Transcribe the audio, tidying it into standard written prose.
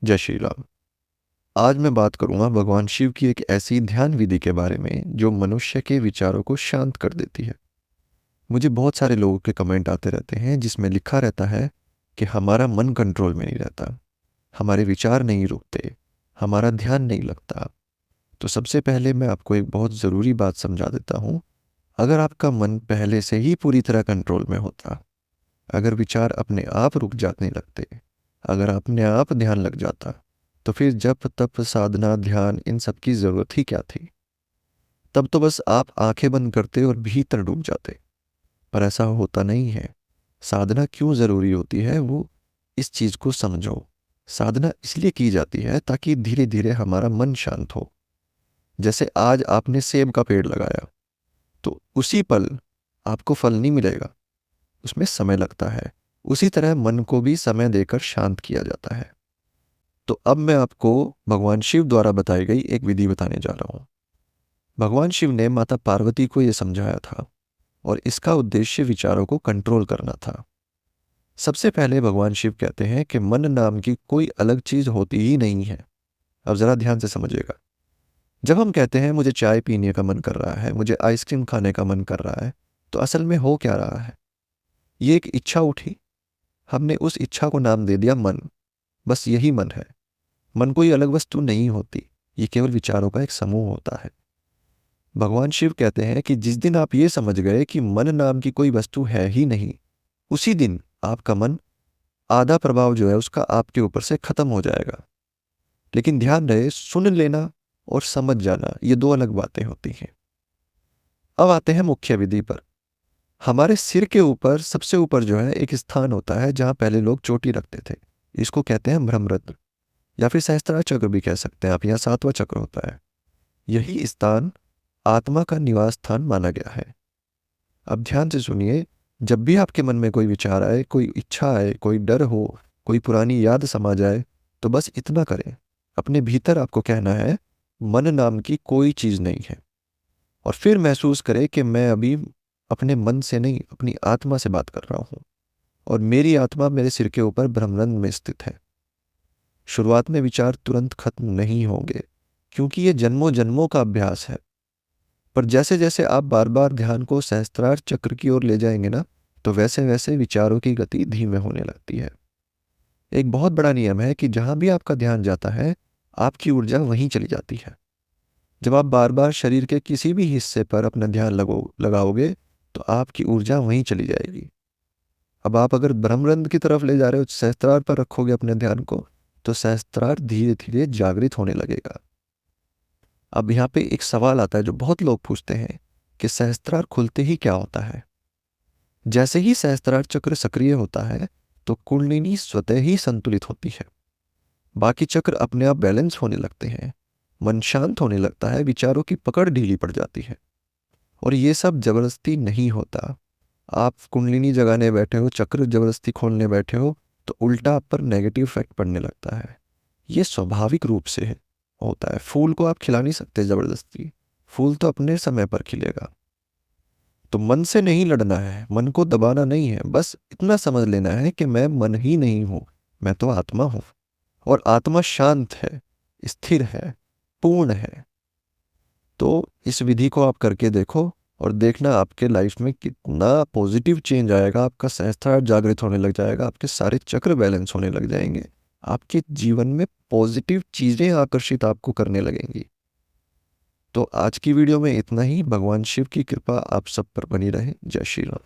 जय श्री राम। आज मैं बात करूंगा भगवान शिव की एक ऐसी ध्यान विधि के बारे में जो मनुष्य के विचारों को शांत कर देती है। मुझे बहुत सारे लोगों के कमेंट आते रहते हैं जिसमें लिखा रहता है कि हमारा मन कंट्रोल में नहीं रहता, हमारे विचार नहीं रुकते, हमारा ध्यान नहीं लगता। तो सबसे पहले मैं आपको एक बहुत ज़रूरी बात समझा देता हूँ। अगर आपका मन पहले से ही पूरी तरह कंट्रोल में होता, अगर विचार अपने आप रुक जाने लगते, अगर अपने आप ध्यान लग जाता, तो फिर जप तप साधना ध्यान इन सब की जरूरत ही क्या थी। तब तो बस आप आंखें बंद करते और भीतर डूब जाते। पर ऐसा होता नहीं है। साधना क्यों जरूरी होती है वो इस चीज को समझो। साधना इसलिए की जाती है ताकि धीरे धीरे हमारा मन शांत हो। जैसे आज आपने सेब का पेड़ लगाया तो उसी पल आपको फल नहीं मिलेगा, उसमें समय लगता है। उसी तरह मन को भी समय देकर शांत किया जाता है। तो अब मैं आपको भगवान शिव द्वारा बताई गई एक विधि बताने जा रहा हूं। भगवान शिव ने माता पार्वती को यह समझाया था और इसका उद्देश्य विचारों को कंट्रोल करना था। सबसे पहले भगवान शिव कहते हैं कि मन नाम की कोई अलग चीज होती ही नहीं है। अब जरा ध्यान से समझिएगा। जब हम कहते हैं मुझे चाय पीने का मन कर रहा है, मुझे आइसक्रीम खाने का मन कर रहा है, तो असल में हो क्या रहा है? ये एक इच्छा उठी, हमने उस इच्छा को नाम दे दिया मन। बस यही मन है। मन कोई अलग वस्तु नहीं होती, ये केवल विचारों का एक समूह होता है। भगवान शिव कहते हैं कि जिस दिन आप ये समझ गए कि मन नाम की कोई वस्तु है ही नहीं, उसी दिन आपका मन आधा प्रभाव जो है उसका आपके ऊपर से खत्म हो जाएगा। लेकिन ध्यान रहे, सुन लेना और समझ जाना ये दो अलग बातें होती हैं। अब आते हैं मुख्य विधि पर। हमारे सिर के ऊपर सबसे ऊपर जो है एक स्थान होता है जहां पहले लोग चोटी रखते थे। इसको कहते हैं ब्रह्मरंध्र या फिर सहस्त्रार चक्र भी कह सकते हैं आप। यहाँ सातवां चक्र होता है। यही स्थान आत्मा का निवास स्थान माना गया है। अब ध्यान से सुनिए। जब भी आपके मन में कोई विचार आए, कोई इच्छा आए, कोई डर हो, कोई पुरानी याद समा जाए, तो बस इतना करें। अपने भीतर आपको कहना है मन नाम की कोई चीज नहीं है। और फिर महसूस करें कि मैं अभी अपने मन से नहीं, अपनी आत्मा से बात कर रहा हूं और मेरी आत्मा मेरे सिर के ऊपर ब्रह्मांड में स्थित है। शुरुआत में विचार तुरंत खत्म नहीं होंगे क्योंकि ये जन्मों जन्मों का अभ्यास है। पर जैसे जैसे आप बार बार ध्यान को सहस्त्रार चक्र की ओर ले जाएंगे ना, तो वैसे वैसे विचारों की गति धीमे होने लगती है। एक बहुत बड़ा नियम है कि जहां भी आपका ध्यान जाता है, आपकी ऊर्जा वहीं चली जाती है। जब आप बार बार शरीर के किसी भी हिस्से पर अपना ध्यान लगाओगे तो आपकी ऊर्जा वहीं चली जाएगी। अब आप अगर ब्रह्मरंध्र की तरफ ले जा रहे हो, सहस्त्रार पर रखोगे अपने ध्यान को, तो सहस्त्रार धीरे धीरे जागृत होने लगेगा। अब यहाँ पे एक सवाल आता है जो बहुत लोग पूछते हैं कि सहस्त्रार खुलते ही क्या होता है। जैसे ही सहस्त्रार चक्र सक्रिय होता है तो कुंडलिनी स्वतः ही संतुलित होती है। बाकी चक्र अपने आप बैलेंस होने लगते हैं, मन शांत होने लगता है, विचारों की पकड़ ढीली पड़ जाती है। और ये सब जबरदस्ती नहीं होता। आप कुंडलिनी जगाने बैठे हो, चक्र जबरदस्ती खोलने बैठे हो, तो उल्टा आप पर नेगेटिव इफेक्ट पड़ने लगता है। ये स्वाभाविक रूप से होता है। फूल को आप खिला नहीं सकते जबरदस्ती, फूल तो अपने समय पर खिलेगा। तो मन से नहीं लड़ना है, मन को दबाना नहीं है। बस इतना समझ लेना है कि मैं मन ही नहीं हूं, मैं तो आत्मा हूं। और आत्मा शांत है, स्थिर है, पूर्ण है। तो इस विधि को आप करके देखो और देखना आपके लाइफ में कितना पॉजिटिव चेंज आएगा। आपका सहस्त्रार जागृत होने लग जाएगा, आपके सारे चक्र बैलेंस होने लग जाएंगे, आपके जीवन में पॉजिटिव चीजें आकर्षित आपको करने लगेंगी। तो आज की वीडियो में इतना ही। भगवान शिव की कृपा आप सब पर बनी रहे। जय श्री राम।